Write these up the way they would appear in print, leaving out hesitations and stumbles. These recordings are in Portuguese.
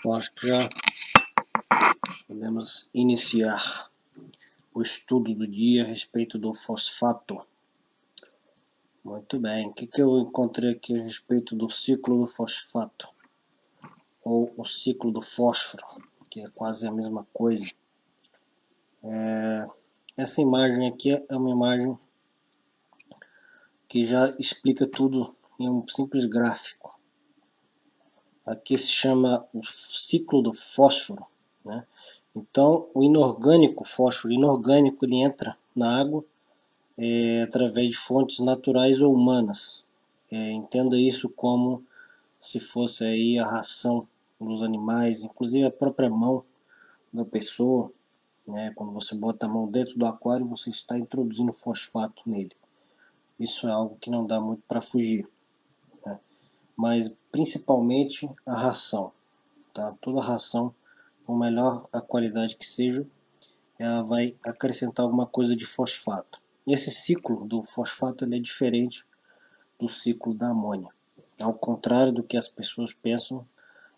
Então acho que já podemos iniciar o estudo do dia a respeito do fosfato. Muito bem, o que eu encontrei aqui a respeito do ciclo do fosfato? Ou o ciclo do fósforo, que é quase a mesma coisa. Essa imagem aqui é uma imagem que já explica tudo em um simples gráfico. Aqui se chama o ciclo do fósforo, né? Então, o inorgânico, fósforo inorgânico, ele entra na água através de fontes naturais ou humanas. Entenda isso como se fosse aí a ração dos animais, inclusive a própria mão da pessoa, né? Quando você bota a mão dentro do aquário, você está introduzindo fosfato nele. Isso é algo que não dá muito para fugir, né? Mas principalmente a ração, tá? Toda ração, por melhor a qualidade que seja, ela vai acrescentar alguma coisa de fosfato. E esse ciclo do fosfato ele é diferente do ciclo da amônia. Ao contrário do que as pessoas pensam,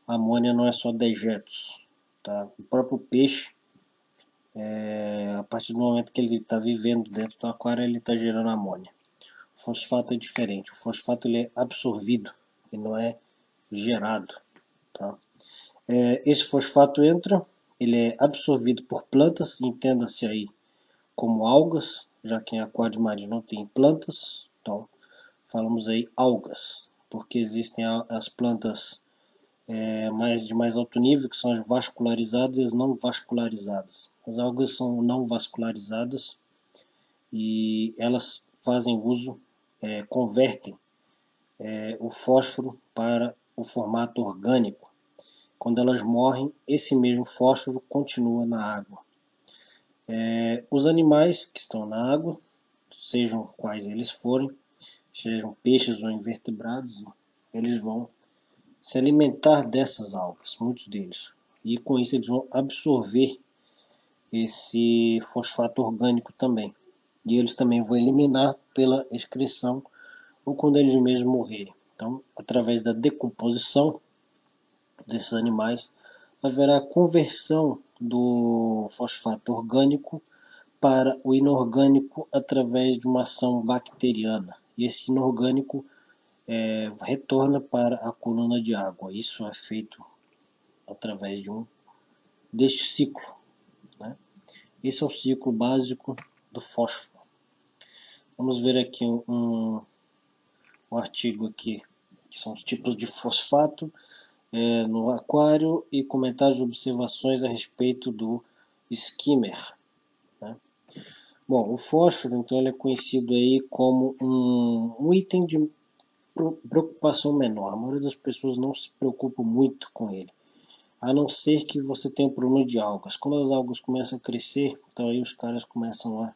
a amônia não é só dejetos, tá? O próprio peixe, a partir do momento que ele está vivendo dentro do aquário, ele está gerando amônia. O fosfato é diferente. O fosfato ele é absorvido, ele não é gerado, tá? Esse fosfato entra, ele é absorvido por plantas, entenda-se aí como algas, já que em aquários marinhos não tem plantas, então falamos aí algas, porque existem as plantas de mais alto nível, que são as vascularizadas e as não vascularizadas. As algas são não vascularizadas e elas fazem uso, convertem o fósforo para o formato orgânico. Quando elas morrem, esse mesmo fósforo continua na água. Os animais que estão na água, sejam quais eles forem, sejam peixes ou invertebrados, eles vão se alimentar dessas algas, muitos deles. E com isso eles vão absorver esse fosfato orgânico também. E eles também vão eliminar pela excreção ou quando eles mesmos morrerem. Então, através da decomposição desses animais, haverá a conversão do fosfato orgânico para o inorgânico através de uma ação bacteriana. E esse inorgânico retorna para a coluna de água. Isso é feito através deste ciclo, né? Esse é o ciclo básico do fósforo. Vamos ver aqui um artigo aqui, que são os tipos de fosfato no aquário e comentários e observações a respeito do skimmer, né? Bom, o fósforo, então, ele é conhecido aí como um item de preocupação menor. A maioria das pessoas não se preocupa muito com ele, a não ser que você tenha um problema de algas. Quando as algas começam a crescer, então aí os caras começam a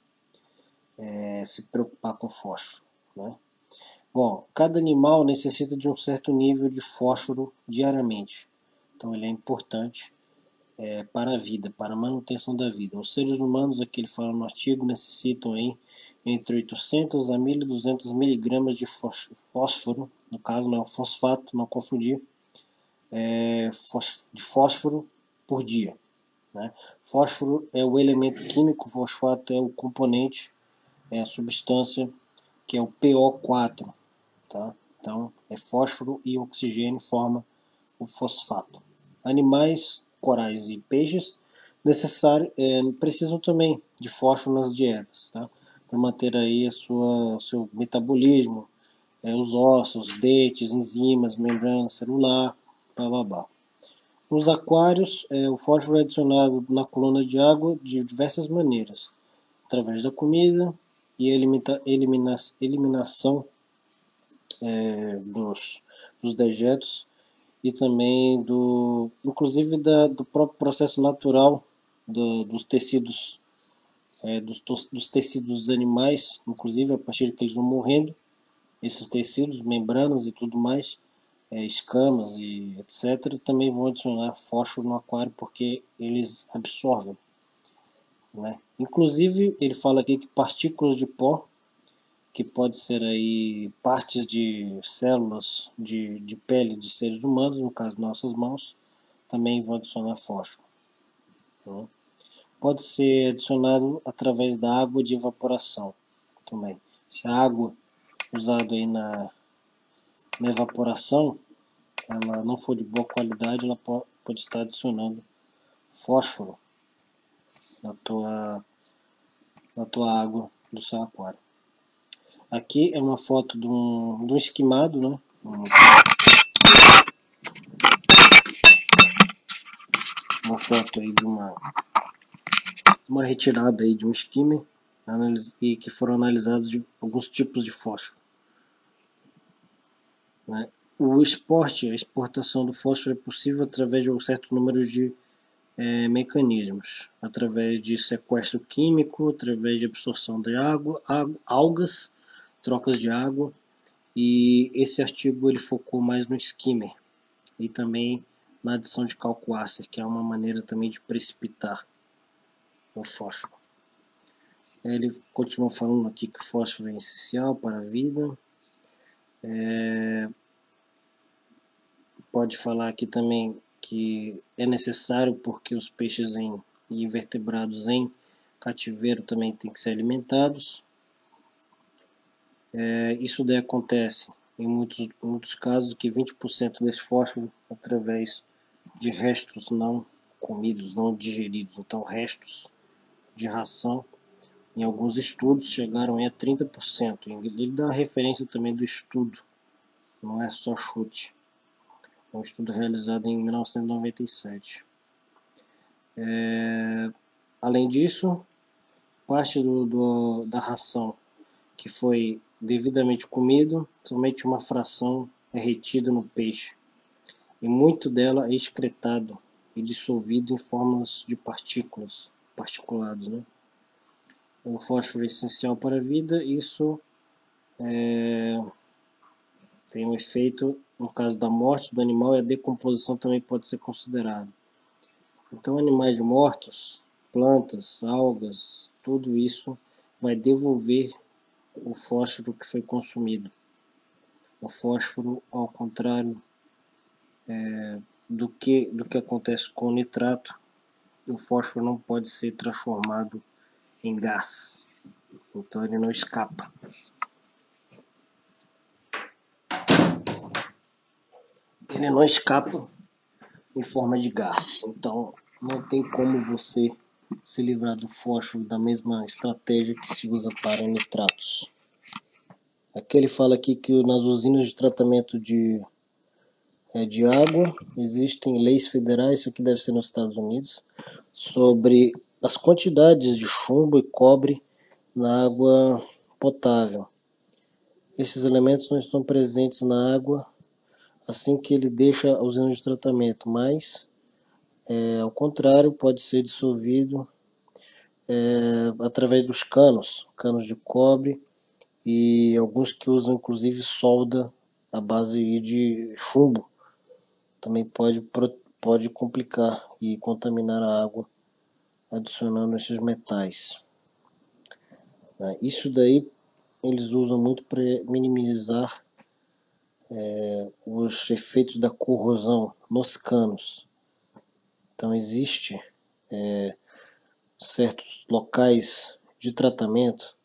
se preocupar com fósforo, né? Bom, cada animal necessita de um certo nível de fósforo diariamente, então ele é importante para a vida, para a manutenção da vida. Os seres humanos, aqui ele fala no artigo, necessitam aí entre 800 a 1.200 miligramas de fósforo, no caso não é o fosfato, não confundir, de fósforo por dia, né? Fósforo é o elemento químico, fosfato é o componente, é a substância que é o PO4, tá? Então é fósforo e oxigênio forma o fosfato. Animais, corais e peixes precisam também de fósforo nas dietas, tá? Para manter aí o seu metabolismo, os ossos, dentes, enzimas, membrana celular, blá blá blá. Nos aquários, o fósforo é adicionado na coluna de água de diversas maneiras, através da comida e eliminação dos dejetos e também inclusive do próprio processo natural dos tecidos, dos tecidos dos animais, inclusive a partir que eles vão morrendo, esses tecidos, membranas e tudo mais, escamas e etc., também vão adicionar fósforo no aquário porque eles absorvem, né? Inclusive, ele fala aqui que partículas de pó, que pode ser aí partes de células de pele de seres humanos, no caso nossas mãos, também vão adicionar fósforo. Né? Pode ser adicionado através da água de evaporação também. Se a água usada aí na evaporação ela não for de boa qualidade, ela pode estar adicionando fósforo na tua água do seu aquário. Aqui é uma foto de um esquimado, né? Uma foto aí de uma retirada aí de um skimmer e que foram analisados de alguns tipos de fósforo. Né? A exportação do fósforo é possível através de um certo número de mecanismos, através de sequestro químico, através de absorção de água, algas, trocas de água, e esse artigo ele focou mais no skimmer e também na adição de calcoácer, que é uma maneira também de precipitar o fósforo. Ele continua falando aqui que o fósforo é essencial para a vida. Pode falar aqui também que é necessário porque os peixes e invertebrados em cativeiro também têm que ser alimentados. Isso daí acontece em muitos casos que 20% desse fósforo através de restos não comidos, não digeridos. Então restos de ração, em alguns estudos chegaram a 30%. Ele dá a referência também do estudo, não é só chute. É um estudo realizado em 1997. Além disso, parte da ração que foi devidamente comido, somente uma fração é retida no peixe, e muito dela é excretado e dissolvido em formas de particulados. Né? O fósforo é essencial para a vida, isso tem um efeito no caso da morte do animal, e a decomposição também pode ser considerada. Então, animais mortos, plantas, algas, tudo isso vai devolver o fósforo que foi consumido. O fósforo, ao contrário do que acontece com o nitrato, o fósforo não pode ser transformado em gás. Então ele não escapa. Ele não escapa em forma de gás. Então não tem como você se livrar do fósforo da mesma estratégia que se usa para nitratos. Aqui ele fala aqui que nas usinas de tratamento de água existem leis federais, isso aqui deve ser nos Estados Unidos, sobre as quantidades de chumbo e cobre na água potável. Esses elementos não estão presentes na água assim que ele deixa a usina de tratamento, mas ao contrário, pode ser dissolvido através dos canos de cobre, e alguns que usam inclusive solda à base de chumbo. Também pode complicar e contaminar a água adicionando esses metais. Isso daí eles usam muito para minimizar os efeitos da corrosão nos canos. Então existe certos locais de tratamento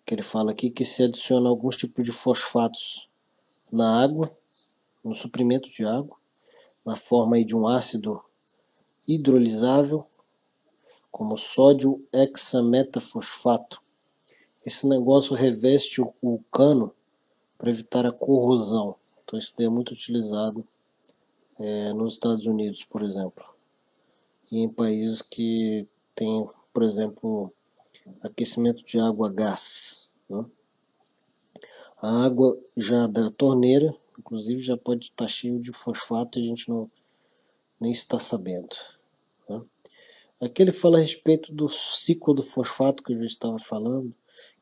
que ele fala aqui que se adiciona alguns tipos de fosfatos na água, no suprimento de água, na forma aí de um ácido hidrolisável, como sódio hexametafosfato. Esse negócio reveste o cano para evitar a corrosão. Então isso é muito utilizado nos Estados Unidos, por exemplo, e em países que tem, por exemplo, aquecimento de água a gás. Né? A água já da torneira, inclusive, já pode estar cheio de fosfato e a gente nem está sabendo. Né? Aqui ele fala a respeito do ciclo do fosfato que eu já estava falando,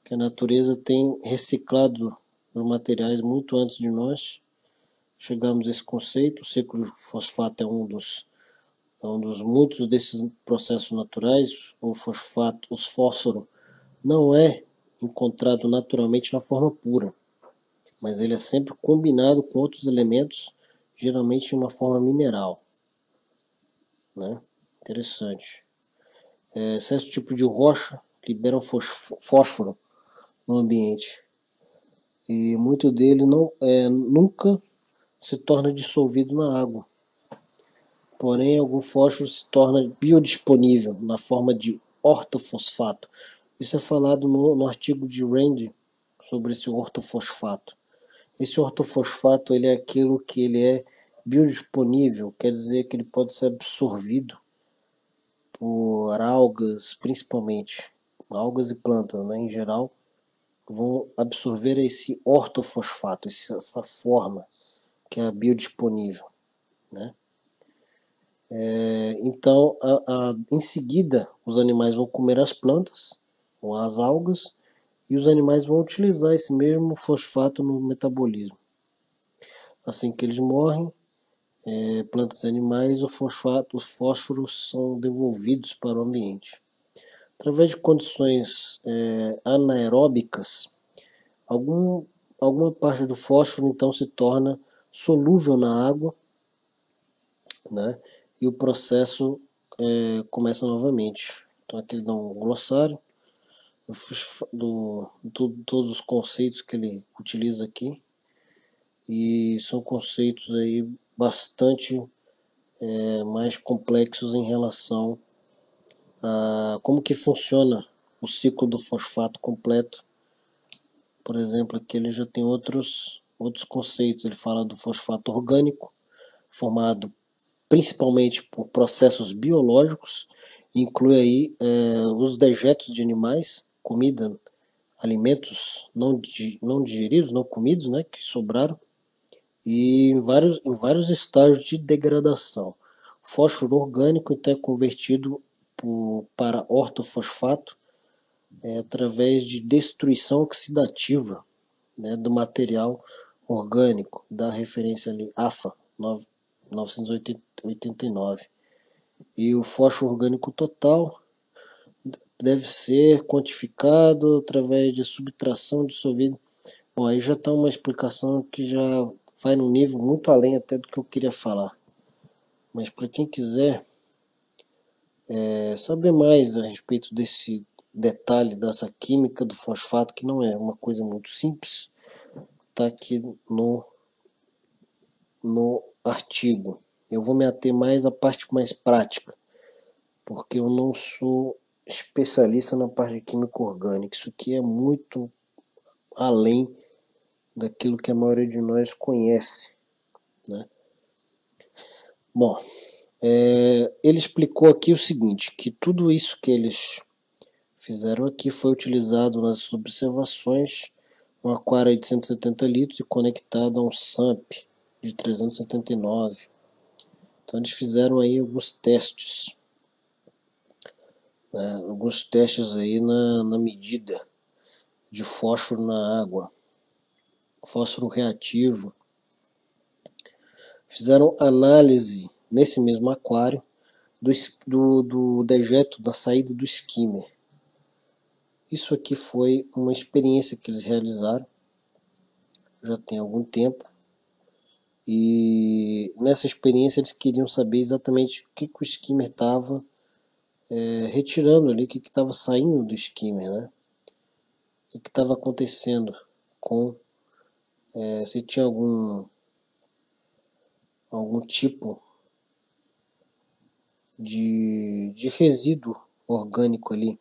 que a natureza tem reciclado os materiais muito antes de nós. Chegamos a esse conceito. O ciclo do fosfato é um dos muitos desses processos naturais. O fósforo não é encontrado naturalmente na forma pura, mas ele é sempre combinado com outros elementos, geralmente em uma forma mineral. né? Interessante. Certo tipo de rocha liberam fósforo no ambiente. E muito dele nunca se torna dissolvido na água. Porém, algum fósforo se torna biodisponível na forma de ortofosfato. Isso é falado no artigo de Rand sobre esse ortofosfato. Esse ortofosfato ele é aquilo que ele é biodisponível, quer dizer que ele pode ser absorvido por algas, principalmente. Algas e plantas, né, em geral, vão absorver esse ortofosfato, essa forma que é biodisponível, né? Então, em seguida, os animais vão comer as plantas ou as algas e os animais vão utilizar esse mesmo fosfato no metabolismo. Assim que eles morrem, plantas e animais, os fósforos são devolvidos para o ambiente. Através de condições anaeróbicas, alguma parte do fósforo então se torna solúvel na água, né? E o processo começa novamente. Então aqui ele dá um glossário todos os conceitos que ele utiliza aqui, e são conceitos aí bastante mais complexos em relação a como que funciona o ciclo do fosfato completo. Por exemplo, aqui ele já tem outros conceitos. Ele fala do fosfato orgânico, formado principalmente por processos biológicos, inclui aí os dejetos de animais, comida, alimentos não digeridos, não comidos, né, que sobraram, e em vários estágios de degradação. O fósforo orgânico então é convertido para ortofosfato através de destruição oxidativa, né, do material orgânico, da referência ali AFA 1989. E o fósforo orgânico total deve ser quantificado através de subtração dissolvida. Bom, aí já está uma explicação que já vai num nível muito além até do que eu queria falar. Mas para quem quiser saber mais a respeito desse detalhe dessa química do fosfato, que não é uma coisa muito simples, está aqui no artigo. Eu vou me ater mais à parte mais prática, porque eu não sou especialista na parte de química orgânica. Isso aqui é muito além daquilo que a maioria de nós conhece, né? Bom, ele explicou aqui o seguinte, que tudo isso que eles fizeram aqui foi utilizado nas observações um aquário de 170 litros e conectado a um SAMP de 379. Então eles fizeram aí alguns testes, né? Alguns testes aí na medida de fósforo na água, fósforo reativo. Fizeram análise nesse mesmo aquário do dejeto da saída do skimmer. Isso aqui foi uma experiência que eles realizaram já tem algum tempo, e nessa experiência eles queriam saber exatamente o que o skimmer estava retirando ali, o que estava saindo do skimmer, né? O que estava acontecendo com se tinha algum tipo de resíduo orgânico ali,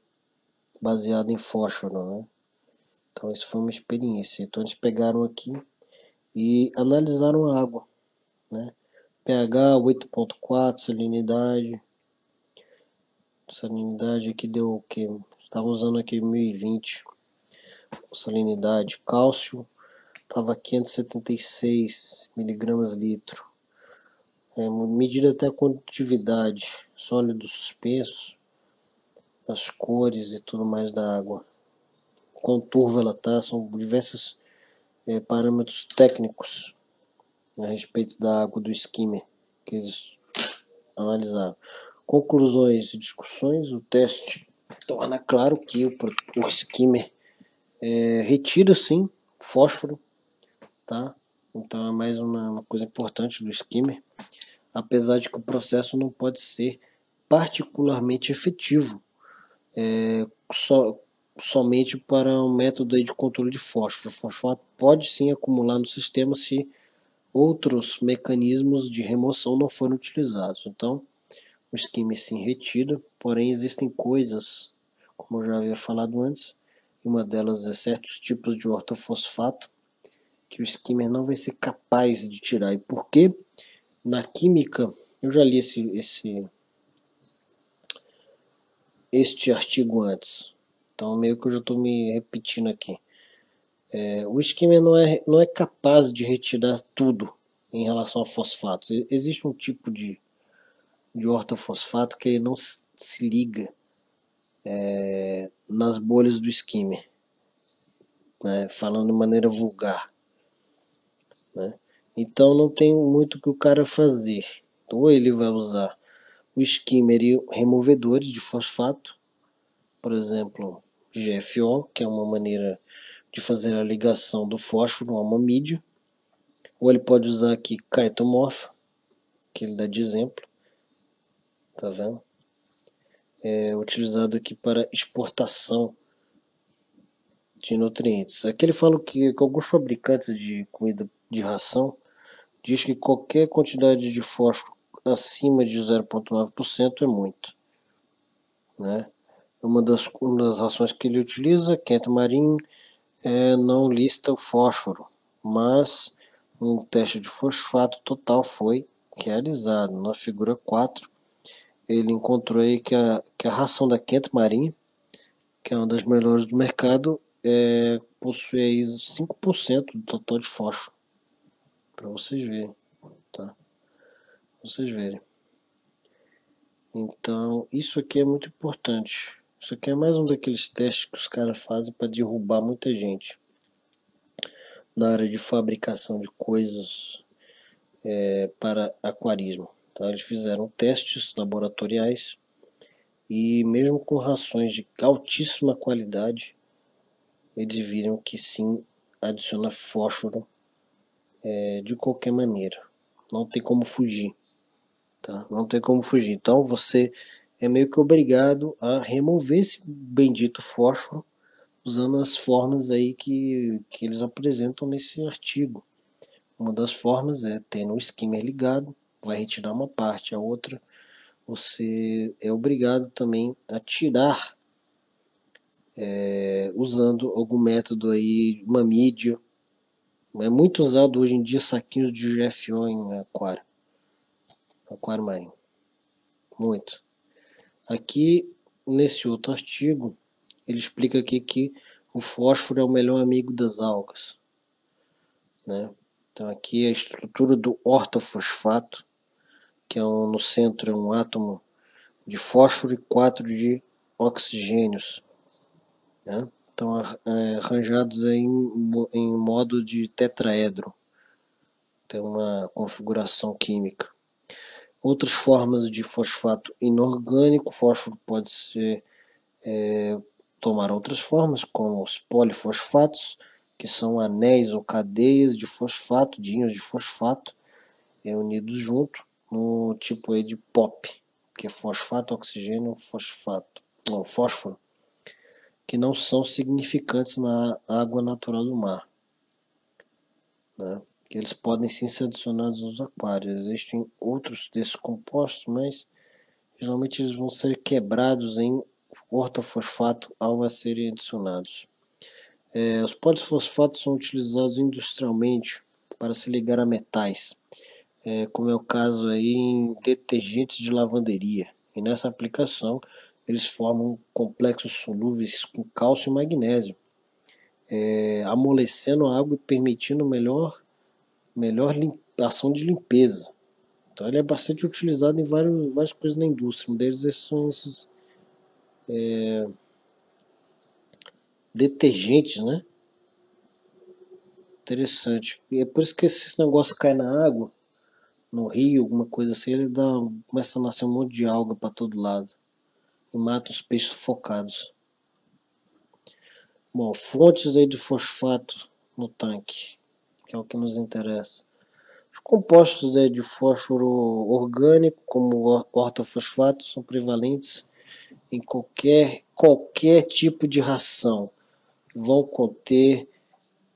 baseado em fósforo, né? Então isso foi uma experiência. Então eles pegaram aqui e analisaram a água, né? pH 8.4, salinidade aqui deu o que? Estava usando aqui 1020, salinidade, cálcio estava 576 miligramas litro. Medida até a condutividade, sólido suspenso, as cores e tudo mais da água, quão turva ela está, são diversos parâmetros técnicos a respeito da água do skimmer que eles analisaram. Conclusões e discussões: o teste torna claro que o skimmer retira sim fósforo, tá? Então é mais uma coisa importante do skimmer. apesar de que o processo não pode ser particularmente efetivo, somente para um método aí de controle de fósforo. O fosfato pode sim acumular no sistema se outros mecanismos de remoção não foram utilizados. Então, o skimmer sim retira, porém existem coisas, como eu já havia falado antes, uma delas é certos tipos de ortofosfato que o skimmer não vai ser capaz de tirar. E por quê? Na química, eu já li este artigo antes, então meio que eu já estou me repetindo aqui. O skimmer não é capaz de retirar tudo em relação a fosfatos. Existe um tipo de ortofosfato que ele não se liga nas bolhas do skimmer, né, falando de maneira vulgar. Né? Então não tem muito que o cara fazer. Ou ele vai usar o skimmer e removedores de fosfato, por exemplo, GFO, que é uma maneira de fazer a ligação do fósforo a uma mídia, ou ele pode usar aqui Kaitomorph, que ele dá de exemplo, tá vendo? É utilizado aqui para exportação de nutrientes. Aqui ele fala que alguns fabricantes de comida de ração diz que qualquer quantidade de fósforo acima de 0,9% é muito, né? Uma das rações que ele utiliza, Kent Marine, não lista o fósforo, mas um teste de fosfato total foi realizado. Na figura 4, ele encontrou aí que a ração da Kent Marine, que é uma das melhores do mercado, possui aí 5% do total de fósforo, para vocês verem, tá? Vocês verem. Então, isso aqui é muito importante. Isso aqui é mais um daqueles testes que os caras fazem para derrubar muita gente na área de fabricação de coisas para aquarismo. Então, eles fizeram testes laboratoriais e mesmo com rações de altíssima qualidade, eles viram que sim, adiciona fósforo de qualquer maneira. Não tem como fugir. Tá? Não tem como fugir. Então você é meio que obrigado a remover esse bendito fósforo usando as formas aí que eles apresentam nesse artigo. Uma das formas é tendo o skimmer ligado, vai retirar uma parte, a outra você é obrigado também a tirar usando algum método aí, uma mídia. É muito usado hoje em dia saquinhos de GFO em aquário marinho. Muito. Aqui, nesse outro artigo, ele explica aqui que o fósforo é o melhor amigo das algas, né? Então aqui a estrutura do ortofosfato, que no centro é um átomo de fósforo e 4 de oxigênios, né? Então arranjados em modo de tetraedro, tem uma configuração química. Outras formas de fosfato inorgânico, o fósforo pode ser tomar outras formas, como os polifosfatos, que são anéis ou cadeias de fosfato, de íons de fosfato, unidos junto, no tipo aí de POP, que é fosfato, oxigênio, fósforo, que não são significantes na água natural do mar, né? Que eles podem sim ser adicionados aos aquários. Existem outros desses compostos, mas geralmente eles vão ser quebrados em ortofosfato ao serem adicionados. Os polifosfatos são utilizados industrialmente para se ligar a metais, como é o caso aí em detergentes de lavanderia. E nessa aplicação eles formam complexos solúveis com cálcio e magnésio, amolecendo a água e permitindo melhor ação de limpeza. Então ele é bastante utilizado em várias coisas na indústria. Um deles são esses detergentes, né? Interessante. E é por isso que esse negócio cai na água, no rio, alguma coisa assim, ele começa a nascer um monte de alga para todo lado e mata os peixes sufocados. Bom, fontes aí de fosfato no tanque, que é o que nos interessa. Compostos de fósforo orgânico, como o ortofosfato, são prevalentes em qualquer tipo de ração. Vão conter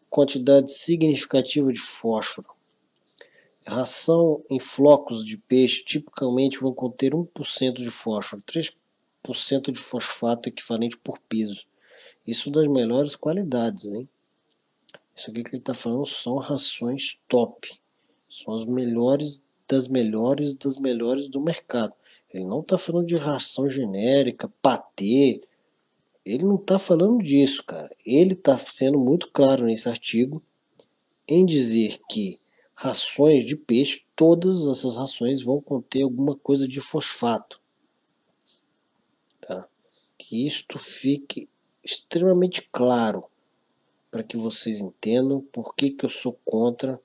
quantidade significativa de fósforo. Ração em flocos de peixe tipicamente vão conter 1% de fósforo, 3% de fosfato equivalente por peso. Isso das melhores qualidades, hein? Isso aqui que ele está falando são rações top. São as melhores do mercado. Ele não está falando de ração genérica, patê. Ele não está falando disso, cara. Ele está sendo muito claro nesse artigo em dizer que rações de peixe, todas essas rações vão conter alguma coisa de fosfato. Tá? Que isto fique extremamente claro para que vocês entendam por que eu sou contra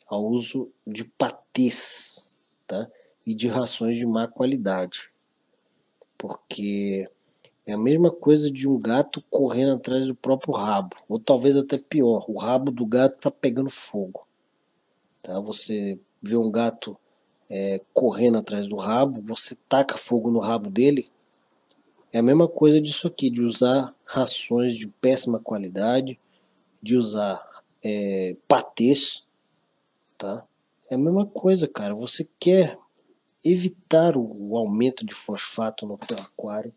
o uso de patês, tá? E de rações de má qualidade. Porque é a mesma coisa de um gato correndo atrás do próprio rabo. Ou talvez até pior, o rabo do gato está pegando fogo. Tá? Você vê um gato correndo atrás do rabo, você taca fogo no rabo dele. É a mesma coisa disso aqui, de usar rações de péssima qualidade, de usar patês, tá? É a mesma coisa, cara. Você quer evitar o aumento de fosfato no teu aquário,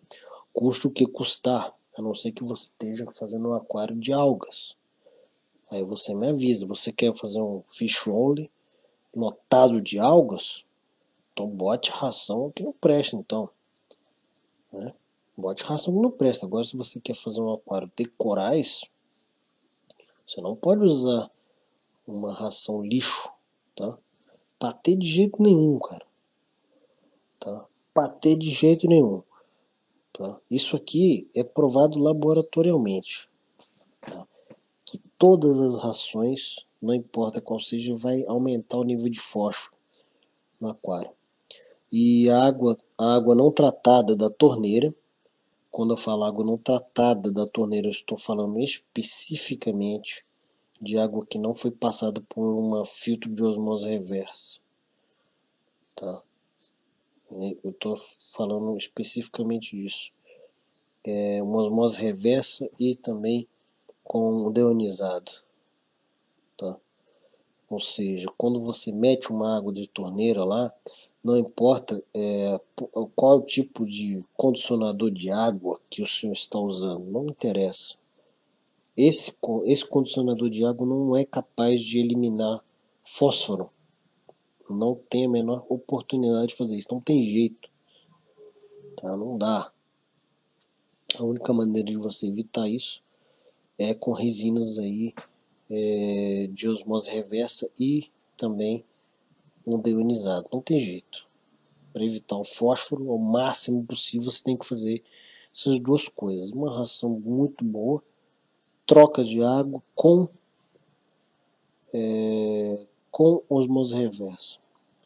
custe o que custar, a não ser que você esteja fazendo um aquário de algas. Aí você me avisa, você quer fazer um fish only lotado de algas? Então bote ração que não presta, então. Né? Bote ração que não presta. Agora, se você quer fazer um aquário de corais, você não pode usar uma ração lixo, tá? Patê de jeito nenhum, cara. Tá? Patê de jeito nenhum. Tá? Isso aqui é provado laboratorialmente. Tá? Que todas as rações, não importa qual seja, vai aumentar o nível de fósforo no aquário. E a água não tratada da torneira, quando eu falo água não tratada da torneira, eu estou falando especificamente de água que não foi passada por um filtro de osmose reversa. Tá? Eu estou falando especificamente disso. É uma osmose reversa e também com deionizado. Tá? Ou seja, quando você mete uma água de torneira lá, não importa qual é o tipo de condicionador de água que o senhor está usando, não interessa. Esse condicionador de água não é capaz de eliminar fósforo. Não tem a menor oportunidade de fazer isso. Não tem jeito. Tá? Não dá. A única maneira de você evitar isso é com resinas aí de osmose reversa e também um deionizado. Não tem jeito. Para evitar o fósforo ao máximo possível, você tem que fazer essas duas coisas. Uma ração muito boa, troca de água com osmose reversa.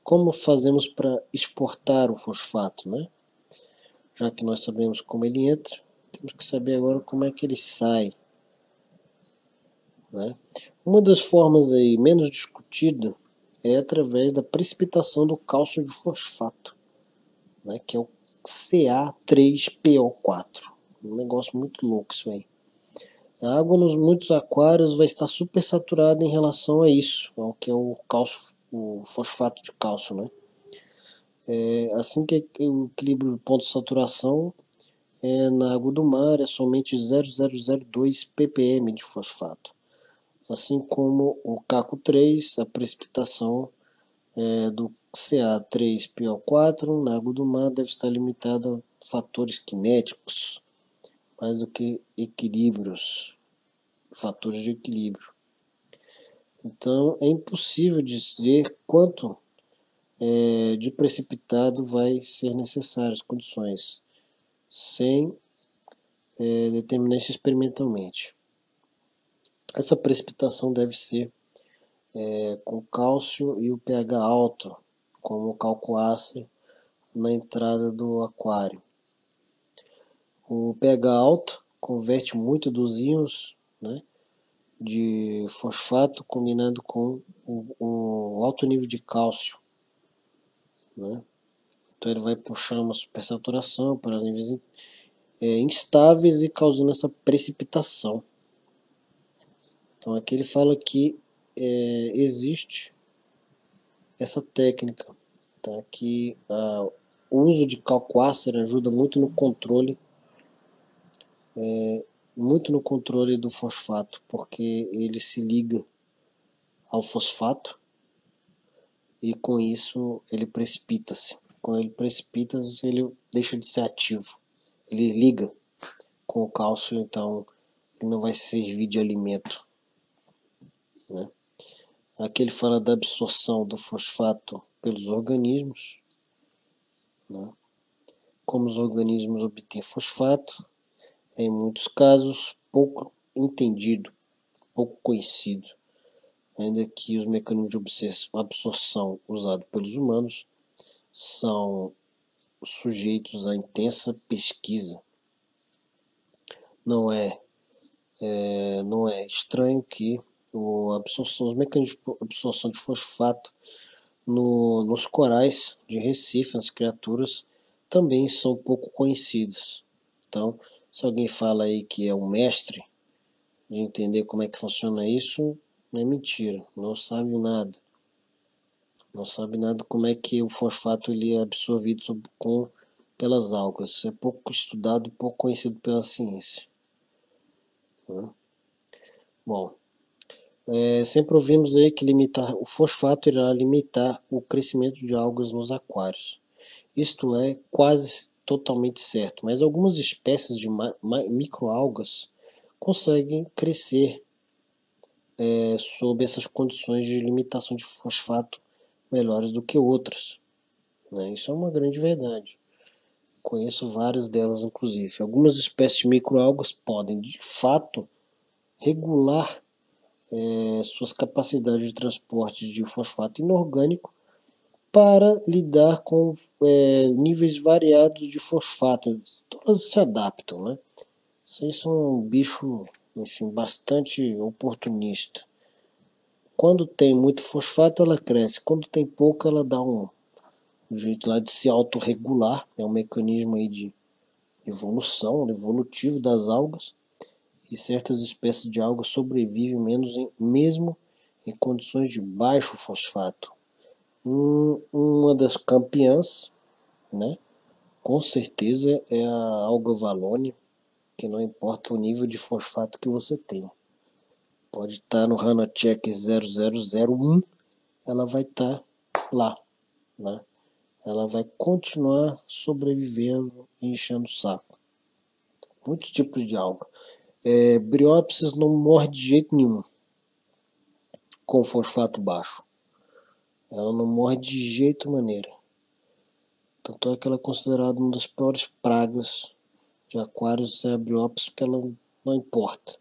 Como fazemos para exportar o fosfato, né? Já que nós sabemos como ele entra, temos que saber agora como é que ele sai. Né? Uma das formas aí menos discutida é através da precipitação do cálcio de fosfato, né? Que é o Ca3PO4. Um negócio muito louco isso aí. A água nos muitos aquários vai estar supersaturada em relação a isso, ao que é o cálcio, o fosfato de cálcio, né? Assim que o equilíbrio do ponto de saturação na água do mar é somente 0,002 ppm de fosfato. Assim como o CaCO3, a precipitação do Ca3PO4 na água do mar deve estar limitada a fatores cinéticos, mais do que fatores de equilíbrio. Então, é impossível dizer quanto de precipitado vai ser necessário, as condições, sem determinar isso experimentalmente. Essa precipitação deve ser com cálcio e o pH alto, como calcuasse na entrada do aquário. O pH alto converte muito dos íons, né, de fosfato combinado com o alto nível de cálcio, né? Então ele vai puxar uma supersaturação para níveis instáveis e causando essa precipitação. Então aqui ele fala que existe essa técnica, tá? Que o uso de calcoácer ajuda muito no controle do fosfato, porque ele se liga ao fosfato e com isso ele precipita-se. Quando ele precipita-se, ele deixa de ser ativo. Ele liga com o cálcio, então ele não vai servir de alimento, né? Aqui ele fala da absorção do fosfato pelos organismos, né? Como os organismos obtêm fosfato, é em muitos casos pouco entendido, pouco conhecido, ainda que os mecanismos de absorção usados pelos humanos são sujeitos a intensa pesquisa. Não é estranho que os mecanismos de absorção de fosfato nos corais de Recife, nas criaturas, também são pouco conhecidos. Então, se alguém fala aí que é um mestre de entender como é que funciona isso, não é mentira, não sabe nada. Não sabe nada como é que o fosfato ele é absorvido pelas algas. Isso é pouco estudado, pouco conhecido pela ciência, né? Bom, sempre ouvimos aí que o fosfato irá limitar o crescimento de algas nos aquários. Isto é quase totalmente certo, mas algumas espécies de microalgas conseguem crescer sob essas condições de limitação de fosfato melhores do que outras, né? Isso é uma grande verdade. Conheço várias delas, inclusive. Algumas espécies de microalgas podem, de fato, regular suas capacidades de transporte de fosfato inorgânico para lidar com níveis variados de fosfato. Todas se adaptam, né? Isso aí são um bicho, enfim, bastante oportunista. Quando tem muito fosfato, ela cresce. Quando tem pouco, ela dá um jeito lá de se autorregular. É um mecanismo aí de evolução, evolutivo das algas. E certas espécies de algas sobrevivem mesmo em condições de baixo fosfato. Uma das campeãs, né, com certeza é a alga valônia, que não importa o nível de fosfato que você tem. Pode estar no Hanacek 0001, ela vai estar lá, né? Ela vai continuar sobrevivendo e enchendo o saco. Muitos tipos de alga. Bryopsis não morre de jeito nenhum com fosfato baixo. Ela não morre de jeito maneira. Tanto é que ela é considerada uma das piores pragas de aquários Bryopsis, porque ela não importa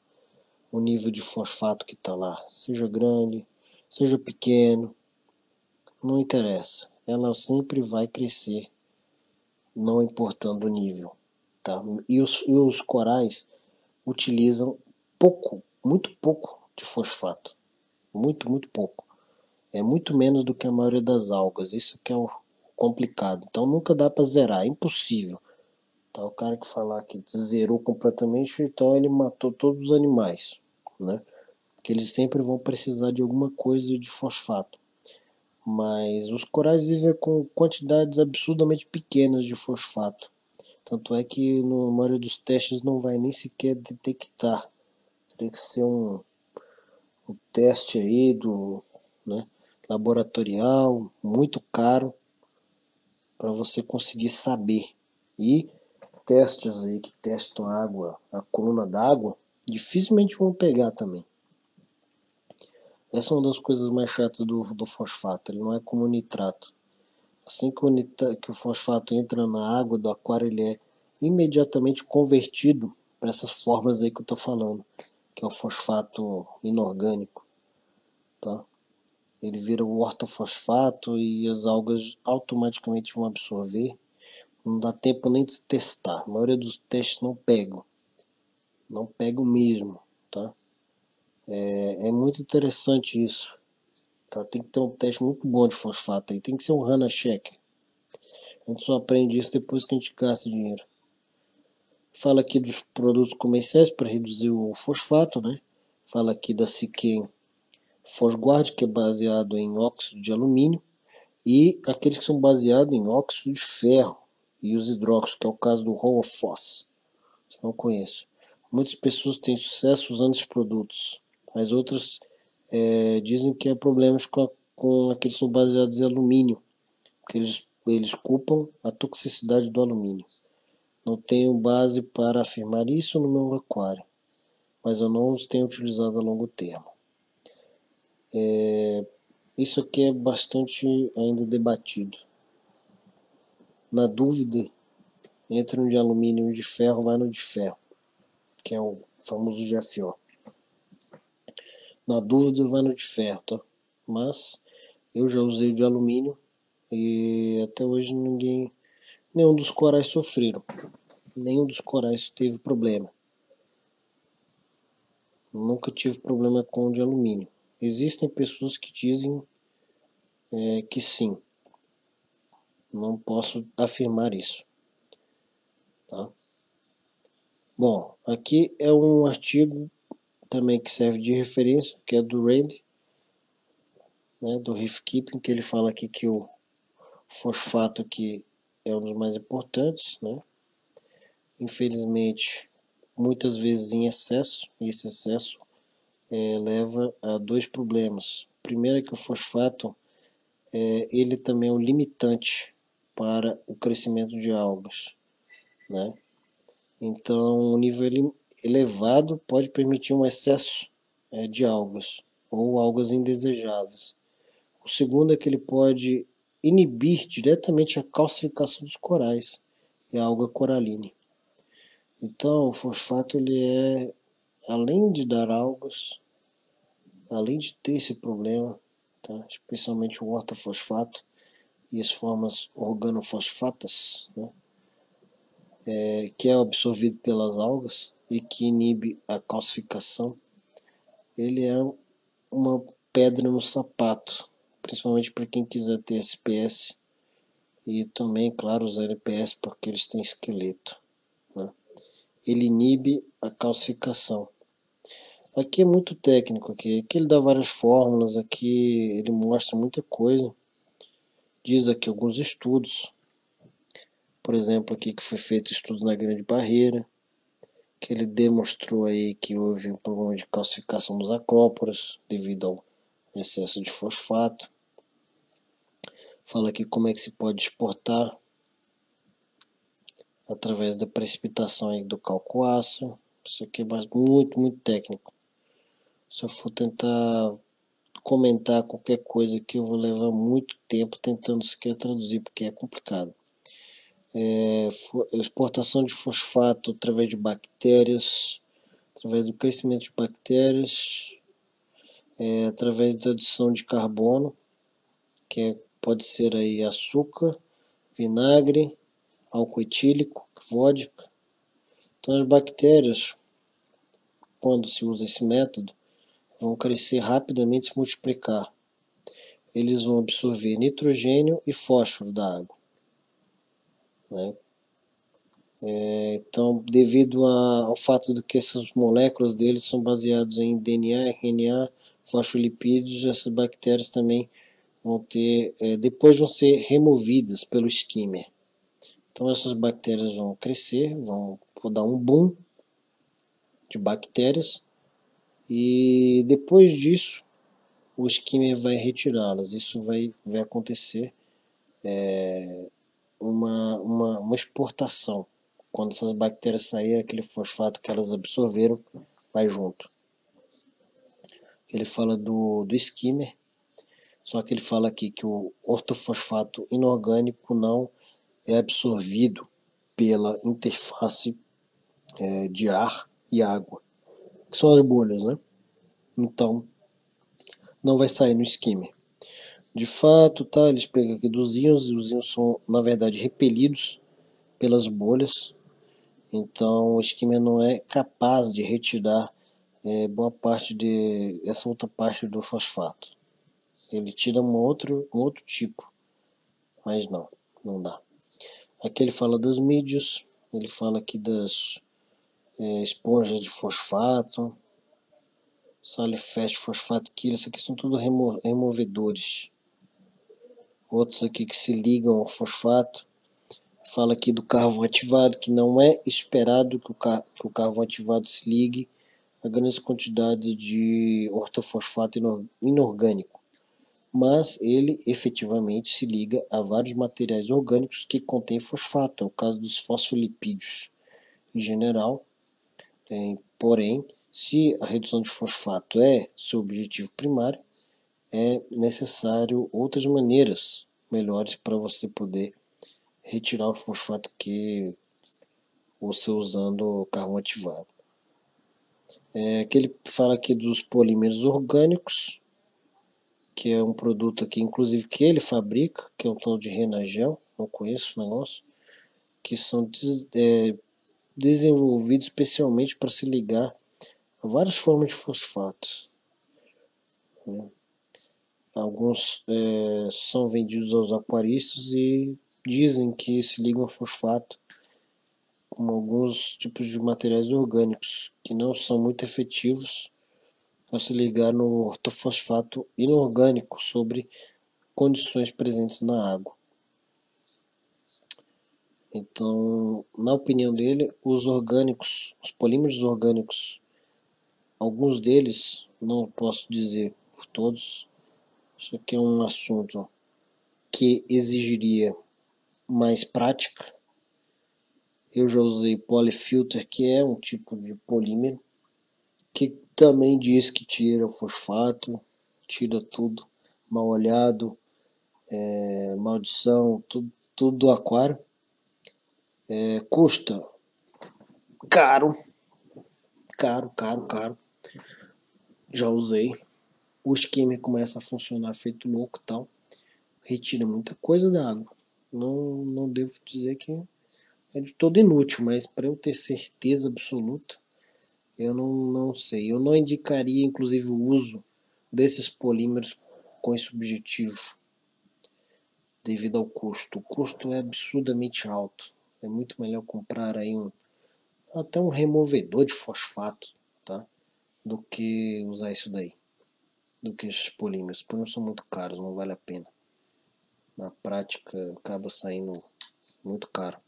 o nível de fosfato que está lá. Seja grande, seja pequeno, não interessa. Ela sempre vai crescer, não importando o nível. Tá? E os corais utilizam pouco, muito pouco de fosfato. Muito, muito pouco. É muito menos do que a maioria das algas. Isso que é o complicado. Então nunca dá para zerar, é impossível. Tá? O cara que falar que zerou completamente, então ele matou todos os animais, né? Que eles sempre vão precisar de alguma coisa de fosfato. Mas os corais vivem com quantidades absurdamente pequenas de fosfato. Tanto é que na maioria dos testes não vai nem sequer detectar. Teria que ser um teste aí né, laboratorial, muito caro, para você conseguir saber. E testes aí que testam a coluna d'água, dificilmente vão pegar também. Essa é uma das coisas mais chatas do fosfato, ele não é como o nitrato. Assim que o fosfato entra na água do aquário, ele é imediatamente convertido para essas formas aí que eu estou falando, que é o fosfato inorgânico, tá? Ele vira o ortofosfato e as algas automaticamente vão absorver. Não dá tempo nem de se testar. A maioria dos testes não pegam. Não pegam mesmo, tá? É muito interessante isso. Tá? Tem que ter um teste muito bom de fosfato aí. Tem que ser um Hana checker. A gente só aprende isso depois que a gente gasta dinheiro. Fala aqui dos produtos comerciais para reduzir o fosfato, né? Fala aqui da Siquem Fosguard, que é baseado em óxido de alumínio, e aqueles que são baseados em óxido de ferro e os hidróxidos, que é o caso do Roofos. Não conheço. Muitas pessoas têm sucesso usando esses produtos, mas outras dizem que há problemas com aqueles que são baseados em alumínio, porque eles culpam a toxicidade do alumínio. Não tenho base para afirmar isso no meu aquário, mas eu não os tenho utilizado a longo termo. Isso aqui é bastante ainda debatido. Na dúvida, entre um de alumínio e um de ferro, vai no de ferro, que é o famoso GFO. Na dúvida, vai no de ferro, tá? Mas eu já usei o de alumínio e até hoje nenhum dos corais sofreram. Nenhum dos corais teve problema. Nunca tive problema com o de alumínio. Existem pessoas que dizem que sim. Não posso afirmar isso. Tá? Bom, aqui é um artigo também que serve de referência, que é do Rand, né, do Reef Keeping, que ele fala aqui que o fosfato aqui é um dos mais importantes, né? Infelizmente, muitas vezes em excesso, e esse excesso leva a dois problemas. O primeiro é que o fosfato ele também é um limitante para o crescimento de algas, né? Então, um nível elevado pode permitir um excesso de algas ou algas indesejáveis. O segundo é que ele pode inibir diretamente a calcificação dos corais e a alga coralina. Então, o fosfato ele além de dar algas, além de ter esse problema, tá? Especialmente o ortofosfato e as formas organofosfatas, né? Que é absorvido pelas algas e que inibe a calcificação, ele é uma pedra no sapato, principalmente para quem quiser ter SPS e também, claro, os LPS, porque eles têm esqueleto, né? Ele inibe a calcificação. Aqui é muito técnico, aqui ele dá várias fórmulas, aqui ele mostra muita coisa. Diz aqui alguns estudos, por exemplo, aqui que foi feito estudo na Grande Barreira, que ele demonstrou aí que houve um problema de calcificação dos acróporas devido ao excesso de fosfato. Fala aqui como é que se pode exportar através da precipitação aí do calcoáceo. Isso aqui é muito, muito técnico. Se eu for tentar comentar qualquer coisa aqui, eu vou levar muito tempo tentando sequer traduzir, porque é complicado. Exportação de fosfato através de bactérias, através do crescimento de bactérias, através da adição de carbono, que pode ser aí açúcar, vinagre, álcool etílico, vodka. Então as bactérias, quando se usa esse método, vão crescer rapidamente e se multiplicar. Eles vão absorver nitrogênio e fósforo da água, né? Então, devido ao fato de que essas moléculas deles são baseadas em DNA, RNA, fosfolipídios, essas bactérias também vão ter, depois vão ser removidas pelo skimmer. Então essas bactérias vão crescer, vou dar um boom de bactérias e depois disso o skimmer vai retirá-las. Isso vai acontecer uma exportação. Quando essas bactérias saírem, aquele fosfato que elas absorveram vai junto. Ele fala do skimmer, só que ele fala aqui que o ortofosfato inorgânico não é absorvido pela interface de ar e água, que são as bolhas, né? Então, não vai sair no skimmer. De fato, tá, eles pegam aqui dos íons, e os íons são, na verdade, repelidos pelas bolhas. Então, o skimmer não é capaz de retirar boa parte essa outra parte do fosfato. Ele tira um outro tipo, mas não dá. Aqui ele fala dos mídios, ele fala aqui das esponjas de fosfato, Salifest, fosfato killer, isso aqui são tudo removedores. Outros aqui que se ligam ao fosfato. Fala aqui do carvão ativado, que não é esperado que o carvão ativado se ligue a grandes quantidades de ortofosfato inorgânico, mas ele efetivamente se liga a vários materiais orgânicos que contêm fosfato, é o caso dos fosfolipídios em geral. Porém, se a redução de fosfato é seu objetivo primário, é necessário outras maneiras melhores para você poder retirar o fosfato que você usando carvão ativado. Aqui ele fala aqui dos polímeros orgânicos, que é um produto aqui, inclusive, que ele fabrica, que é um tal de Renagel, não conheço o negócio, que são desenvolvidos especialmente para se ligar a várias formas de fosfatos. Alguns são vendidos aos aquaristas e dizem que se ligam a fosfato com alguns tipos de materiais orgânicos que não são muito efetivos para se ligar no ortofosfato inorgânico sobre condições presentes na água. Então, na opinião dele, os polímeros orgânicos, alguns deles, não posso dizer por todos, isso aqui é um assunto que exigiria mais prática. Eu já usei polyfilter, que é um tipo de polímero, que também diz que tira fosfato, tira tudo, mal olhado, maldição, tudo do aquário. Custa caro. Já usei. O esquema começa a funcionar feito louco e tal. Retira muita coisa da água. Não devo dizer que é de todo inútil, mas para eu ter certeza absoluta, eu não sei. Eu não indicaria, inclusive, o uso desses polímeros com esse objetivo, devido ao custo. O custo é absurdamente alto. É muito melhor comprar aí até um removedor de fosfato, tá? Do que usar isso daí. Do que esses polímeros. Os polímeros são muito caros, não vale a pena. Na prática, acaba saindo muito caro.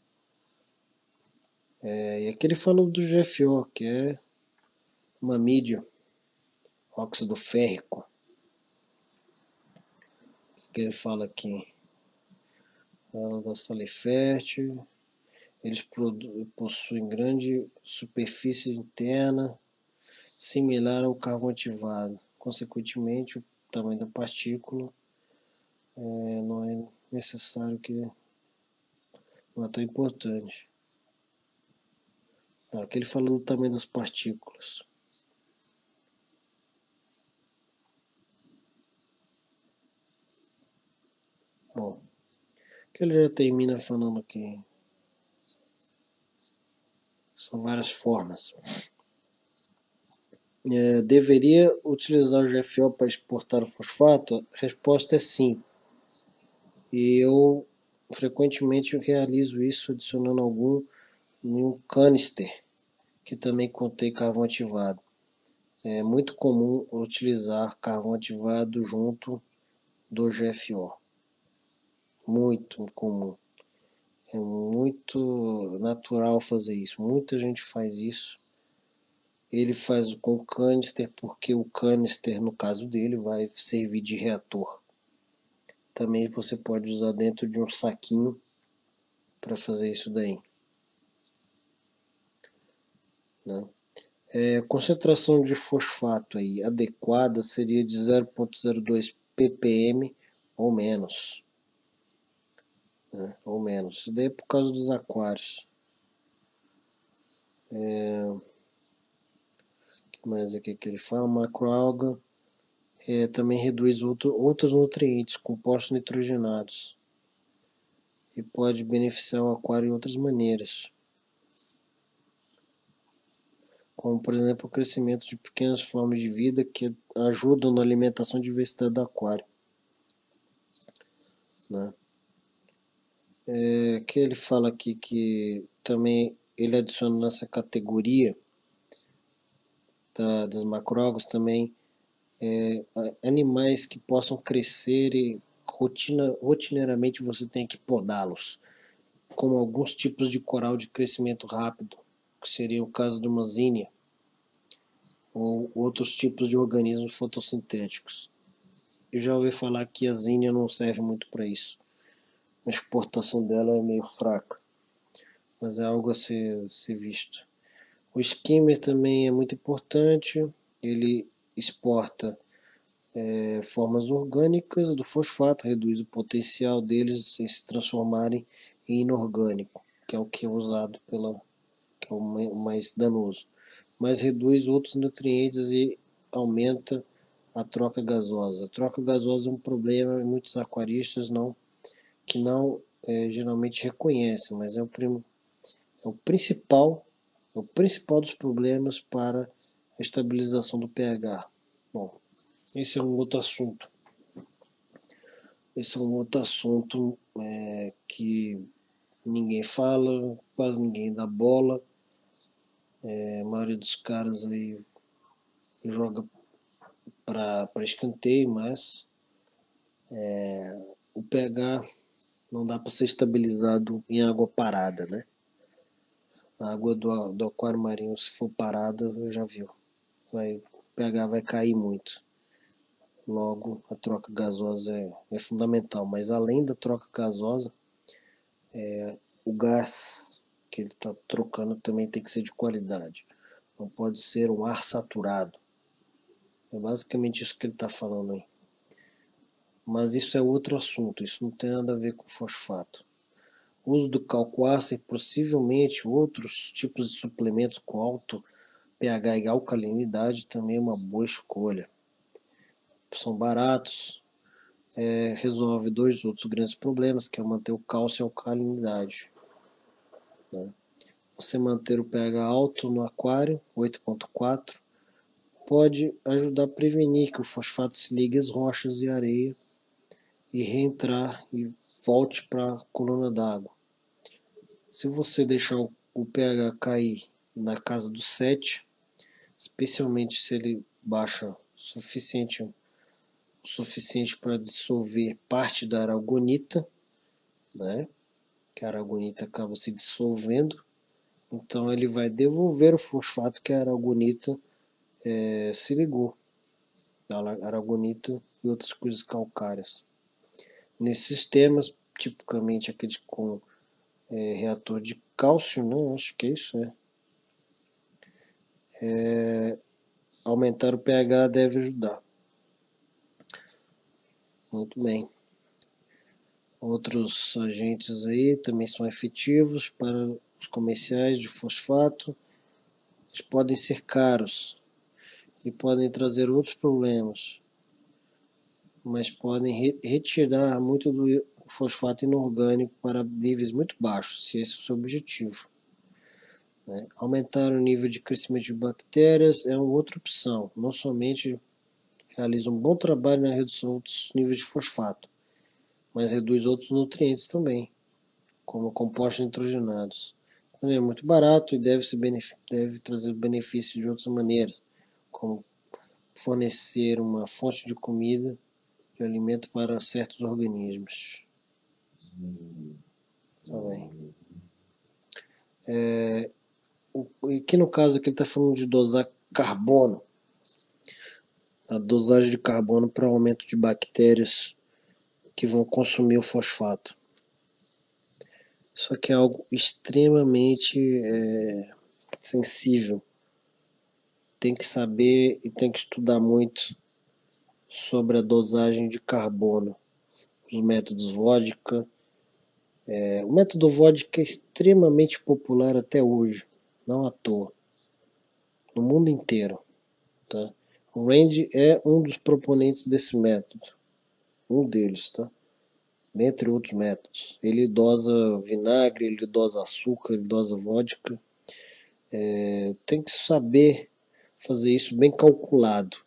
E aqui ele falou do GFO, que é uma mídia, óxido férrico. O que ele fala aqui? Fala da Salifert. Eles possuem grande superfície interna, similar ao carvão ativado. Consequentemente, o tamanho da partícula não é necessário que não é tão importante. Aqui ele falou do tamanho das partículas. Bom, que ele já termina falando que são várias formas. Deveria utilizar o GFO para exportar o fosfato? A resposta é sim. E eu frequentemente realizo isso adicionando algum em um canister que também contém carvão ativado. É muito comum utilizar carvão ativado junto do GFO. Muito comum. É muito natural fazer isso. Muita gente faz isso. Ele faz com o canister porque o canister, no caso dele, vai servir de reator. Também você pode usar dentro de um saquinho para fazer isso daí. Né? Concentração de fosfato aí adequada seria de 0,02 ppm ou menos. Né? Ou menos. Isso daí é por causa dos aquários. O que mais aqui que ele fala? Macroalga também reduz outros nutrientes, compostos nitrogenados. E pode beneficiar o aquário de outras maneiras. como por exemplo o crescimento de pequenas formas de vida que ajudam na alimentação e diversidade do aquário, né? Que ele fala aqui que também ele adiciona nessa categoria das macroalgas também animais que possam crescer e rotineiramente você tem que podá-los, como alguns tipos de coral de crescimento rápido, que seria o caso de uma zinnia, ou outros tipos de organismos fotossintéticos. Eu já ouvi falar que a zinnia não serve muito para isso. A exportação dela é meio fraca, mas é algo a ser visto. O skimmer também é muito importante, ele exporta formas orgânicas do fosfato, reduz o potencial deles em se transformarem em inorgânico, que é o que é usado que é o mais danoso, mas reduz outros nutrientes e aumenta a troca gasosa. A troca gasosa é um problema em muitos aquaristas que não geralmente reconhecem, mas é o principal dos problemas para a estabilização do pH. Bom, esse é um outro assunto. Esse é um outro assunto que ninguém fala, quase ninguém dá bola. A maioria dos caras aí joga para escanteio, mas o pH não dá para ser estabilizado em água parada, né? A água do aquário marinho, se for parada, já viu, o pH vai cair muito. Logo, a troca gasosa é fundamental, mas além da troca gasosa, o gás que ele está trocando também tem que ser de qualidade. Não pode ser um ar saturado. É basicamente isso que ele está falando aí. Mas isso é outro assunto, isso não tem nada a ver com fosfato. O uso do calcoácer, possivelmente outros tipos de suplementos com alto pH e alcalinidade também é uma boa escolha. São baratos, resolve dois outros grandes problemas, que é manter o cálcio e a alcalinidade, né? Você manter o pH alto no aquário, 8.4, pode ajudar a prevenir que o fosfato se ligue às rochas e areia e reentrar e volte para a coluna d'água. Se você deixar o pH cair na casa do 7, especialmente se ele baixa o suficiente para dissolver parte da aragonita, né? Que a aragonita acaba se dissolvendo, então ele vai devolver o fosfato que a aragonita se ligou, a aragonita e outras coisas calcárias. Nesses sistemas, tipicamente aqueles com reator de cálcio, né? Acho que é isso, aumentar o pH deve ajudar. Muito bem. Outros agentes aí também são efetivos para os comerciais de fosfato. Eles podem ser caros e podem trazer outros problemas, mas podem retirar muito do fosfato inorgânico para níveis muito baixos, se esse é o seu objetivo, né? Aumentar o nível de crescimento de bactérias é uma outra opção. Não somente realiza um bom trabalho na redução dos níveis de fosfato, mas reduz outros nutrientes também, como compostos nitrogenados. Também é muito barato e deve trazer benefícios de outras maneiras, como fornecer uma fonte de comida e alimento para certos organismos. Tá bem. Aqui no caso aqui ele está falando de dosar carbono. A dosagem de carbono para aumento de bactérias que vão consumir o fosfato. Só que é algo extremamente sensível. Tem que saber e tem que estudar muito sobre a dosagem de carbono. Os métodos vodka. O método vodka é extremamente popular até hoje, não à toa, no mundo inteiro, tá? O Rand é um dos proponentes desse método, um deles, tá? Dentre outros métodos. Ele dosa vinagre, ele dosa açúcar, ele dosa vodka. Tem que saber fazer isso bem calculado.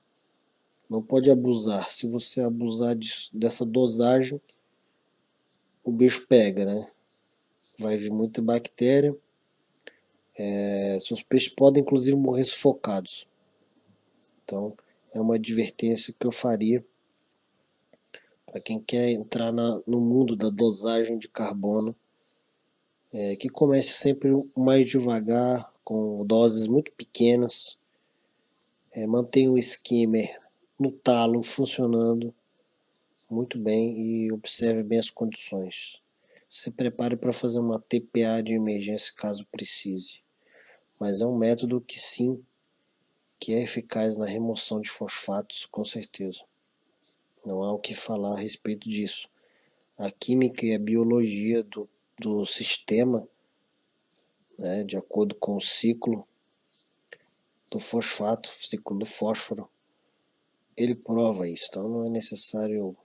Não pode abusar. Se você abusar dessa dosagem, o bicho pega, né? Vai vir muita bactéria. Seus peixes podem, inclusive, morrer sufocados. Então, é uma advertência que eu faria para quem quer entrar no mundo da dosagem de carbono, que comece sempre mais devagar, com doses muito pequenas, mantenha o skimmer no talo funcionando muito bem e observe bem as condições. Se prepare para fazer uma TPA de emergência caso precise. Mas é um método que sim, que é eficaz na remoção de fosfatos, com certeza. Não há o que falar a respeito disso. A química e a biologia do sistema, né, de acordo com o ciclo do fosfato, ciclo do fósforo, ele prova isso. Então não é necessário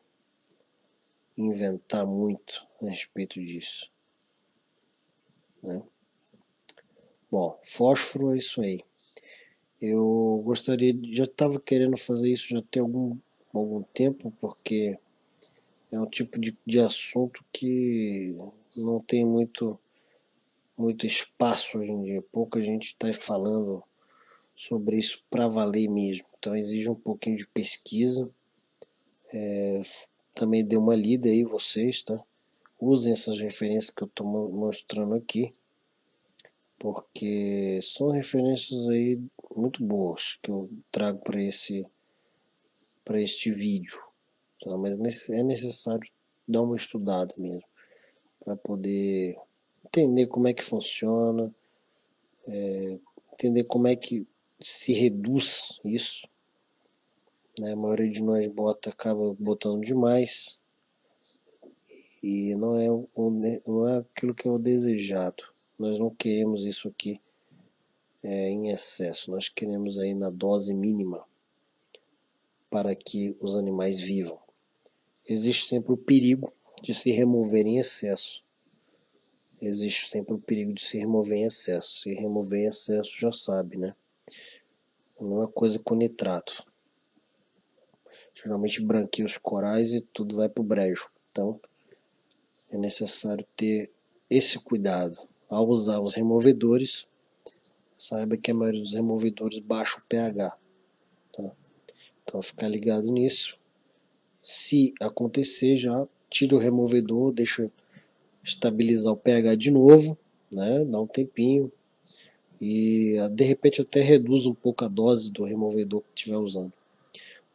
inventar muito a respeito disso, né? Bom, fósforo é isso aí. Eu gostaria, já estava querendo fazer isso já tem algum tempo, porque é um tipo de assunto que não tem muito espaço hoje em dia. Pouca gente está falando sobre isso para valer mesmo. Então exige um pouquinho de pesquisa. Também dê uma lida aí vocês, tá? Usem essas referências que eu estou mostrando aqui, porque são referências aí muito boas que eu trago para este vídeo, tá? Mas é necessário dar uma estudada mesmo para poder entender como é que funciona, entender como é que se reduz isso, né? A maioria de nós acaba botando demais e não é aquilo que é o desejado. Nós não queremos isso aqui em excesso, nós queremos aí na dose mínima para que os animais vivam. Existe sempre o perigo de se remover em excesso. Existe sempre o perigo de se remover em excesso. Se remover em excesso, já sabe, né? Não é coisa com nitrato. Geralmente branqueia os corais e tudo vai pro brejo. Então, é necessário ter esse cuidado. Ao usar os removedores, saiba que a maioria dos removedores baixa o pH. Tá? Então, ficar ligado nisso. Se acontecer, já tira o removedor, deixa estabilizar o pH de novo, né? Dá um tempinho e de repente até reduz um pouco a dose do removedor que estiver usando.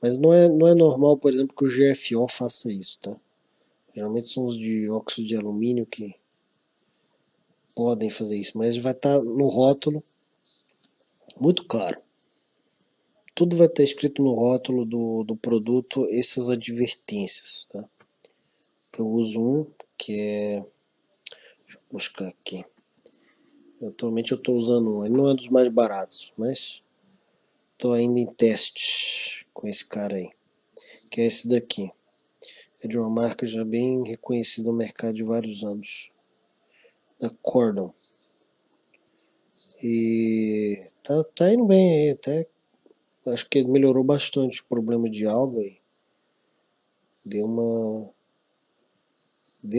Mas não é normal, por exemplo, que o GFO faça isso, tá? Geralmente são os de óxido de alumínio que podem fazer isso, mas vai estar no rótulo muito claro. Tudo vai estar escrito no rótulo do produto, essas advertências, tá? Eu uso um que é... Deixa eu buscar aqui. Atualmente eu estou usando um, ele não é dos mais baratos, mas estou ainda em teste com esse cara aí, que é esse daqui. É de uma marca já bem reconhecida no mercado de vários anos, da Cordon. E tá indo bem aí, até acho que melhorou bastante o problema de alga e deu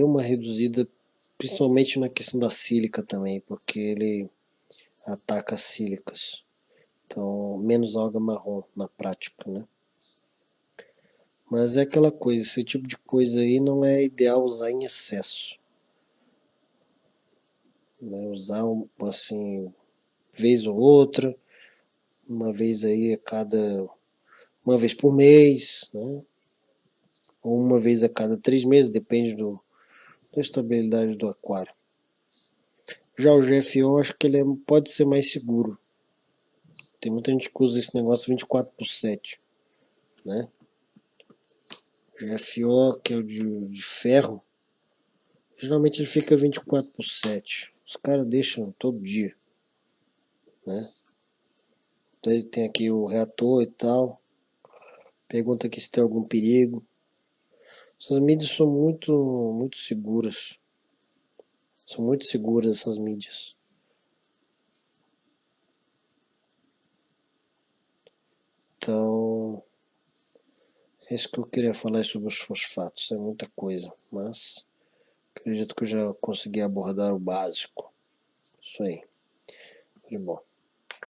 uma reduzida, principalmente na questão da sílica também, porque ele ataca as sílicas. Então, menos alga marrom na prática, né? Mas é aquela coisa, esse tipo de coisa aí não é ideal usar em excesso. Né? Usar, assim, vez ou outra, uma vez aí uma vez por mês, né? Ou uma vez a cada 3 meses, depende da estabilidade do aquário. Já o GFO, acho que ele pode ser mais seguro. Tem muita gente que usa esse negócio 24/7, né? O GFO, que é o de ferro, geralmente ele fica 24/7. Os caras deixam todo dia, né? Então ele tem aqui o reator e tal. Pergunta aqui se tem algum perigo. Essas mídias são muito seguras. São muito seguras essas mídias. Então, é isso que eu queria falar sobre os fosfatos. É muita coisa, mas acredito que eu já consegui abordar o básico. Isso aí. De bom.